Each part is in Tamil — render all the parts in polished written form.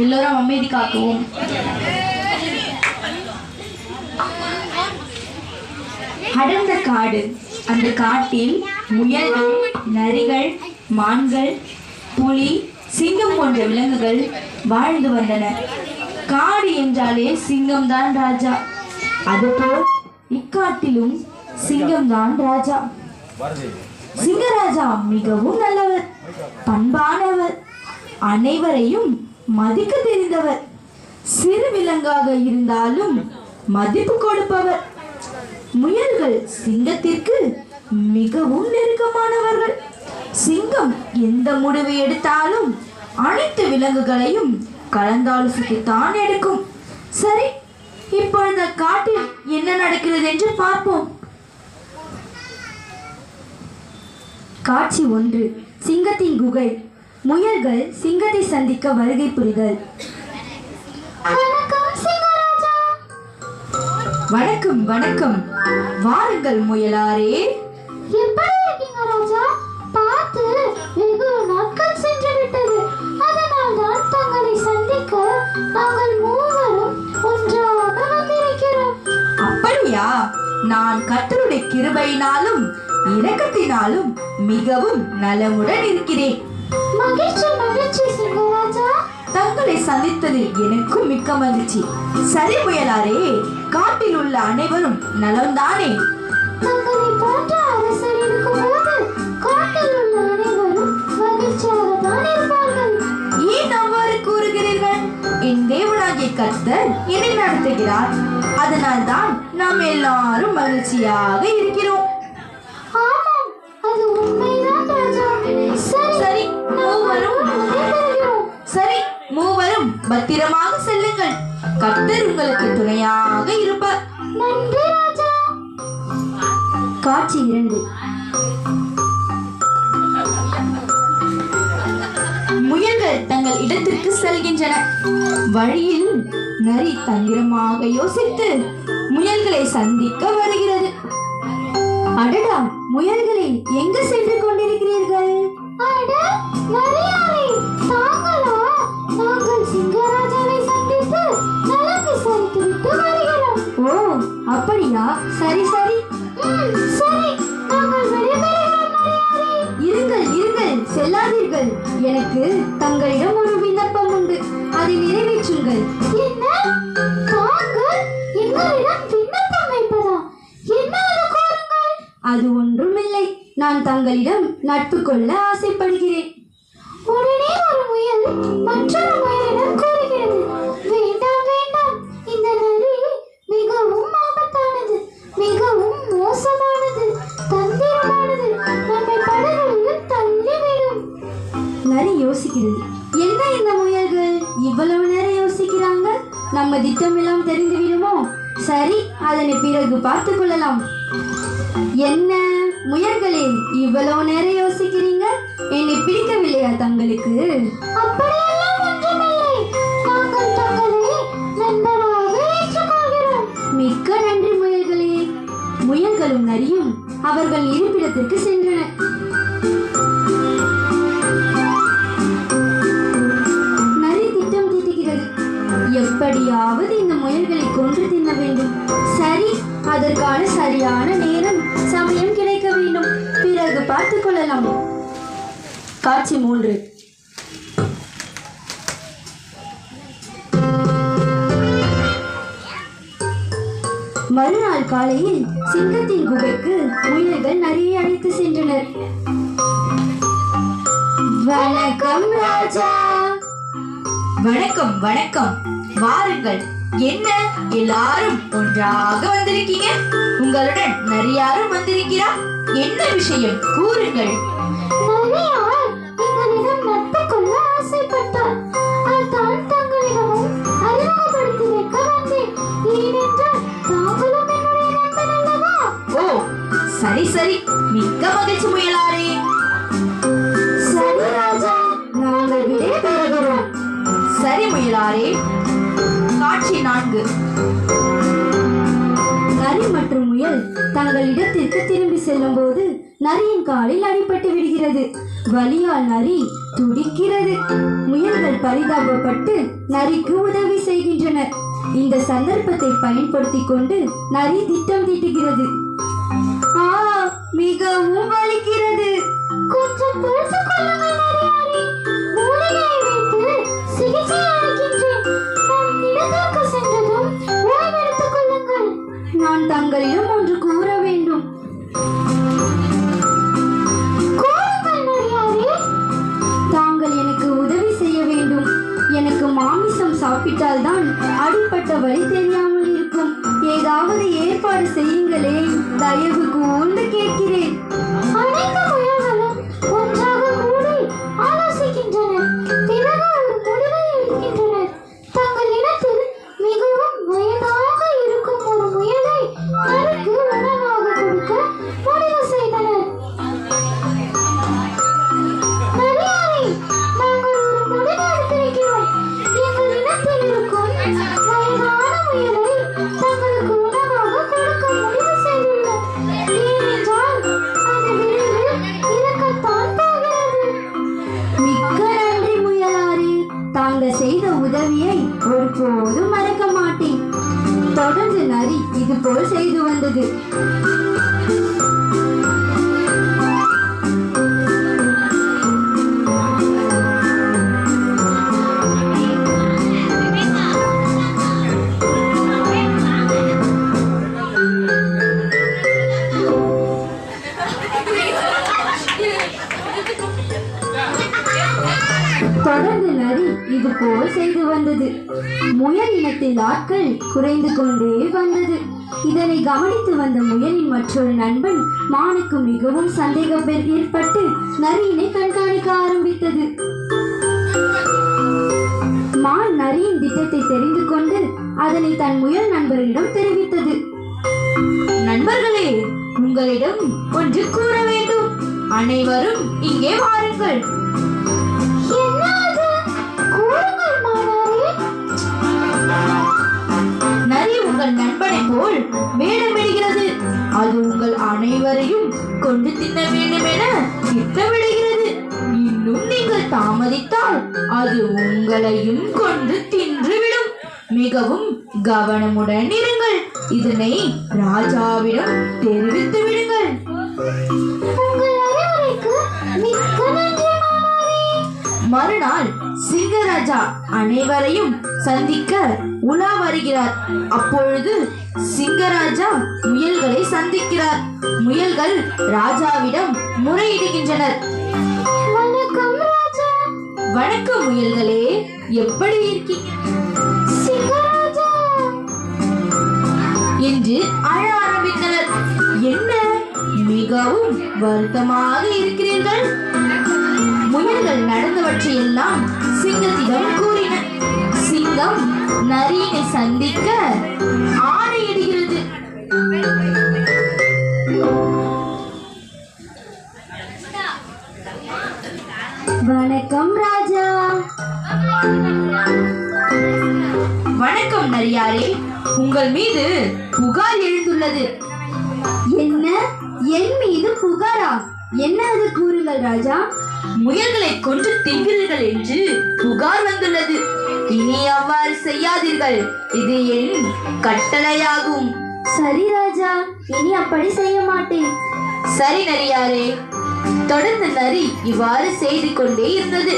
எல்லோரும் அமைதி காக்கவும். அடர்ந்த காடு. அந்த காட்டில் முயல்கள், நரிகள், மான்கள், புலி, சிங்கம் போன்ற விலங்குகள் வாழ்ந்து வந்தன. காடு என்றாலே சிங்கம்தான் ராஜா. அதுபோல் இக்காட்டிலும் சிங்கம்தான் ராஜா. சிங்கராஜா மிகவும் நல்லவர், பண்பானவர், அனைவரையும் மதிக்க தெரிந்தவர். சிறு விலங்காக இருந்தாலும் மதிப்பு கொடுப்பவர். முயல்கள் சிங்கத்திற்கு மிகவும் நெருக்கமானவர்கள். சிங்கம் எந்த முடிவு எடுத்தாலும் அனைத்து விலங்குகளையும் கலந்தாலோசித்துத்தான் எடுக்கும். சரி, இப்பொழுது காட்டில் என்ன நடக்கிறது என்று பார்ப்போம். காட்சி 1. சிங்கத்தின் குகை. முயல்கள் சிங்கத்தை சந்திக்க வருகை புரிதல். வணக்கம் வணக்கம். வாருங்கள் முயலாரே. எப்படி இருக்கீங்க ராஜா? பார்த்து வெகு நாட்கள் சென்று விட்டது. அதனால் தான் தங்களை சந்திக்க நாங்கள் மூவரும் ஒன்றாக வந்திருக்கிறோம். அப்படியா? நான் கர்த்தருடைய கிருபையினாலும் இரக்கத்தினாலும் மிகவும் நலமுடன் இருக்கிறேன். மகிழ்ச்சி மகிழ்ச்சி சிங்கராஜா. தங்களை சந்தித்ததில் எனக்கும் மிக்க மகிழ்ச்சி. சரி முயலாரே, காட்டில் உள்ள அனைவரும் நலம்தானே? தங்களை போன்ற அரசர் இருக்கும்போது காட்டில் உள்ள அனைவரும் மகிழ்ச்சியாக தான் இருப்பார்கள். ஏன் அவ்வாறு கூறுகிறீர்கள்? என் தேவனாகிய கர்த்தர் என்னை நடத்துகிறார். அதனால் தான் நாம் எல்லாரும் மகிழ்ச்சியாக இருக்கிறோம். ஆமாம், அது உண்மைதான் ராஜா. சரி மூவரும் பத்திரமாக செல்லுங்கள். கர்த்தர் உங்களுக்கு துணையாக இருப்பார். நன்றி ராஜா. காட்சி 2. முயல்கள் தங்கள் இடத்திற்கு செல்கின்றன. வழியில் நரி தந்திரமாக யோசித்து முயல்களை சந்திக்க வருகிறது. அடடா, முயல்களே, எங்கு சென்று கொண்டிருக்கிறீர்கள்? அட நரியாரே, தாங்களா? நாங்கள் சிங்கராஜாவை சந்தித்து நலம் விசாரித்துவிட்டு வருகிறோம். ஓ, அப்படியா? சரி சரி. சரி, நாங்கள் விடைபெறுகிறோம் நரியாரே. இருங்கள் இருங்கள், செல்லாதீர்கள். எனக்கு தங்களிடம் ஒரு விண்ணப்பம் உண்டு, அதை நிறைவேற்றுங்கள். என்ன? தாங்கள் எங்களிடம் விண்ணப்பம் வைப்பதா? என்ன அது கூறுங்கள். அது ஒன்றுமில்லை. நான் தங்களிடம் நட்பு கொள்ள ஆசைப்படுகிறேன். உடனே ஒரு முயல் மற்றொரு முயலிடம் கூறுகிறது, வேண்டாம் வேண்டாம், இந்த நரி மிகவும் ஆபத்தானது, மிகவும் மோசமானது, தந்திரமானது, நம்மை படகுகளில் தள்ளிவிடும். நரி யோசிக்கிறது. என்ன இந்த முயல்கள் இவ்வளவு நேரம் யோசிக்கிறாங்க? நம்ம திட்டமெல்லாம் தெரிந்து விடுமோ? சரி, அதனை பிறகு பார்த்து கொள்ளலாம். என்ன முயல்களே, இவ்வளவு நேரம் யோசிக்கிறீங்க? என்னை பிடிக்கவில்லையா தங்களுக்கு? அப்படியெல்லாம் ஒன்றுமில்லை. நாங்கள் தங்களை நண்பராக ஏற்றுக்கொள்கிறோம். மிக்க நன்றி முயல்களே. முயல்களும் நரியும் அவர்கள் இருப்பிடத்திற்கு சென்றன. நரி திட்டம் தீட்டுகிறது. எப்படியாவது இந்த முயல்களை கொன்று தின்ன வேண்டும். சரி, அதற்கான சரியான நேரம் சமயம் கிடைக்க வேண்டும். பிறகு பார்த்துக் கொள்ளலாம். காட்சி 3. மறுநாள் காலையில் சிங்கத்தின் குகைக்கு முயல்கள் நரியை அழைத்து சென்றனர். வணக்கம் ராஜா. வணக்கம் வணக்கம். வாருங்கள். என்ன எல்லாரும் ஒன்றாக வந்திருக்கீங்க? உங்களுடன் நரியாரும் வந்திருக்கிறார். என்ன விஷயம் கூறுங்கள். நரியார் எங்களிடம் நட்பு கொள்ள ஆசைப்பட்டார். அதான் தங்களிடமும் அறிமுகப்படுத்தி வைக்க வந்தேன். ஏனென்றால் தாங்களும் என்னுடைய நண்பன் அல்லவா? ஓ, சரி சரி, மிக்க மகிழ்ச்சி முயலாரே. சரி ராஜா, நாங்கள் விடைபெறுகிறோம். சரி முயலாரே. காட்சி 4. நரி மற்றும் முயல் தங்கள் இடத்திற்கு திரும்பி செல்லும் போது நரியின் காலில் அடிபட்டு விடுகிறது. வலியால் நரி துடிக்கிறது. முயல்கள் பரிதாபப்பட்டு நரிக்கு உதவி செய்கின்றனர். இந்த சந்தர்ப்பத்தை பயன்படுத்தி கொண்டு நரி திட்டம் தீட்டுகிறது. மிகவும் வலிக்கிறது. கொஞ்சம் பொறுத்து கொள்ளுங்கள் நரியாரே. மூலிகையை வைத்து சிகிச்சை அளிக்கின்றேன். நாம் இடத்திற்கு சென்றதும் ஓய்வெடுத்துக் கொள்ளுங்கள். நான் தங்களிடம் ஒன்று கூற வேண்டும். கூறுங்கள் நரியாரே. தாங்கள் எனக்கு உதவி செய்ய வேண்டும். எனக்கு மாமிசம் சாப்பிட்டால்தான் அடிப்பட்ட வழி தெரியாமல் இருக்கும். ஏதாவது ஏற்பாடு செய்யுங்களே, தயவு கூர்ந்து கேட்கிறேன். அனைத்து முயல்களும் ஒன்றாக கூடி ஆலோசிக்கின்றனர். பிறகு ஒரு முடிவை எடுக்கின்றனர். தங்கள் இனத்தில் மிகவும் வயதாக இருக்கும் ஒரு முயலை நரிக்கு உணவாக கொடுக்க முடிவு செய்தனர். நரியாரே, நாங்கள் ஒரு முடிவு எடுத்திருக்கிறோம். எங்கள் இனத்தில் இருக்கும் வயதான முயலை தங்களுக்கு உணவாக கொடுக்க முடிவு செய்துள்ளோம். ஏனென்றால் அது விரைவில் இறக்கத்தான் போகிறது. மிக்க நன்றி முயலாரே. தாங்கள் செய்த உதவியை ஒருபோதும் மறக்க மாட்டேன். தொடர்ந்து நரி இதுபோல் செய்து வந்தது. தொடர்ந்து நரி இது போல் செய்து வந்தது. முயல் இனத்தில் ஆட்கள் குறைந்து கொண்டே வந்தது. இதனை கவனித்து வந்த முயலின் மற்றொரு நண்பன் மானுக்கு மிகவும் சந்தேகம் ஏற்பட்டு நரியினை கண்காணிக்க ஆரம்பித்தது. மான் நரியின் திட்டத்தை தெரிந்து கொண்டு அதனை தன் முயல் நண்பரிடம் தெரிவித்தது. நண்பர்களே, உங்களிடம் ஒன்று கூற வேண்டும். அனைவரும் இங்கே வாருங்கள். என்ன அது? கூறுங்கள் மானாரே. நரி உங்கள் நண்பனை போல் வேடமிடுகிறது. அது உங்கள் அனைவரையும் கொண்டு தின்ன வேண்டும் என திட்டமிடுகிறது. இன்னும் நீங்கள் தாமதித்தால் அது உங்களையும் கொண்டு தின்றுவிடும். மிகவும் கவனமுடன் இருங்கள். இதனை ராஜாவிடம் தெரிவித்து விடுங்கள். உங்கள் அறிவுரைக்கு மிக்க நன்றி மானாரே. மறுநாள் சிங்கராஜா அனைவரையும் சந்திக்க உலா வருகிறார். அப்பொழுது சிங்கராஜா முயல்களை சந்திக்கிறார். முயல்கள் ராஜாவிடம் முறையிடுகின்றனர். வணக்கம் ராஜா. வணக்கம் முயல்களே, எப்படி இருக்கீங்க சிங்கராஜா. என்று அழ ஆரம்பித்தனர். என்ன, மிகவும் வருத்தமாக இருக்கிறீர்கள்? முயல்கள் நடந்தவற்றையெல்லாம் சிங்கத்திடம் கூறின. சிங்கம் நரியினை சந்திக்க ஆணையிடுகிறது. வணக்கம் ராஜா. வணக்கம் நரியாரே, உங்கள் மீது புகார் எழுந்துள்ளது. என்ன, என் மீது புகாரா? என்ன அது, கூறுங்கள் ராஜா. முயல்களை கொன்று தின்கிறீர்கள் என்று புகார் வந்துள்ளது. இனி அவ்வாறு செய்யாதீர்கள். இது என் கட்டளையாகும். சரி ராஜா, இனி அப்படி செய்ய மாட்டேன். சரி நரியாரே. தொடர்ந்து நரி இவ்வாறு செய்து கொண்டே இருந்தது.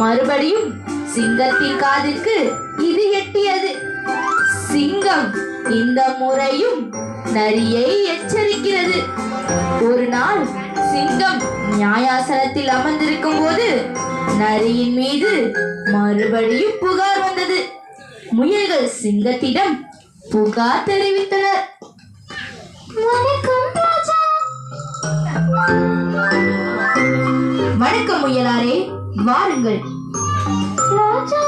மறுபடியும் சிங்கத்தின் காதிற்கு இது எட்டியது. சிங்கம் இந்த முறையும் நரியை எச்சரிக்கிறது. ஒரு நாள் சிங்கம் நியாயாசனத்தில் அமர்ந்திருக்கும் போது நரியின் மீது மறுபடியும் புகார் வந்தது. முயல்கள் சிங்கத்திடம் புகார் தெரிவித்தனர். வணக்கம் ராஜா. வணக்கம் முயலாரே, வாருங்கள். ராஜா,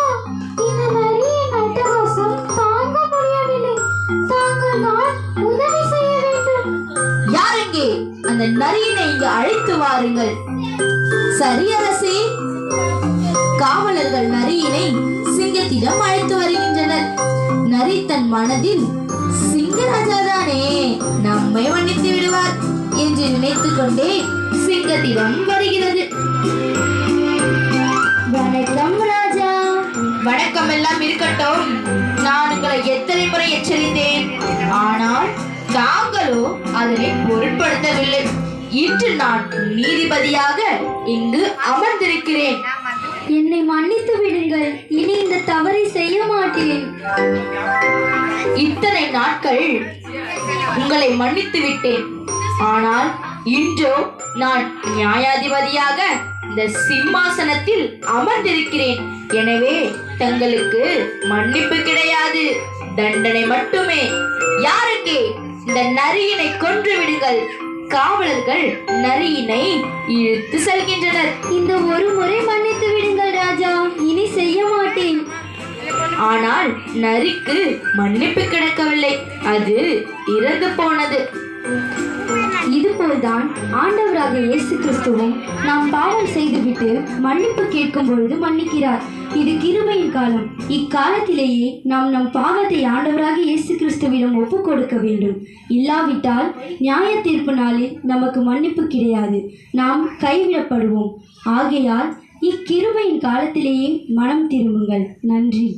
இந்த நரியின் அட்டகாசம் தாங்க முடியவில்லை. தாங்கள் தான் உதவி செய்ய வேண்டும். யாரெங்கே? அந்த நரியினை இங்கு அழைத்து வாருங்கள். சரி அரசே. காவலர்கள் நரியினை சிங்கத்திடம் அழைத்து வருகின்றனர். நரி தன் மனதில் சிங்கராஜா தானே, நம்மை மன்னித்து விடுவார் என்று நினைத்துக் கொண்டே சிங்கத்திடம் வருகிறது. வணக்கம் ராஜா. வணக்கம் எல்லாம் இருக்கட்டும். நான் உங்களை எத்தனை முறை எச்சரித்தேன், ஆனால் தாங்களோ அதனை பொருட்படுத்தவில்லை. இன்று நான் நீதிபதியாக இங்கு அமர்ந்திருக்கிறேன். என்னை மன்னித்து விடுங்கள். இனி இந்த தவறை செய்ய மாட்டேன். இத்தனை நாட்கள் உங்களை மன்னித்து விட்டேன், ஆனால் இன்றோ நான் நியாயாதிபதியாக இந்த சிம்மாசனத்தில் அமர்ந்திருக்கிறேன். எனவே தங்களுக்கு மன்னிப்பு கிடையாது, தண்டனை மட்டுமே. யாருக்கே இந்த நரியினை கொன்று விடுங்கள். காவலர்கள் நரியினை இழுத்து செல்கின்றனர். இந்த ஒரு முறை மன்னித்து விடுங்கள் ராஜா. இனி செய்ய மாட்டேன். ஆனால் நரிக்கு மன்னிப்பு கிடைக்கவில்லை, அது இறந்து போனது. இதுபோல்தான் ஆண்டவராக இயேசு கிறிஸ்துவும் நாம் பாவம் செய்துவிட்டு மன்னிப்பு கேட்கும் பொழுது மன்னிக்கிறார். இது கிருபையின் காலம். இக்காலத்திலேயே நாம் நம் பாவத்தை ஆண்டவராக இயேசு கிறிஸ்துவிடம் ஒப்பு கொடுக்க வேண்டும். இல்லாவிட்டால் நியாய தீர்ப்பு நாளில் நமக்கு மன்னிப்பு கிடையாது, நாம் கைவிடப்படுவோம். ஆகையால் இக்கிருபையின் காலத்திலேயே மனம் திரும்புங்கள். நன்றி.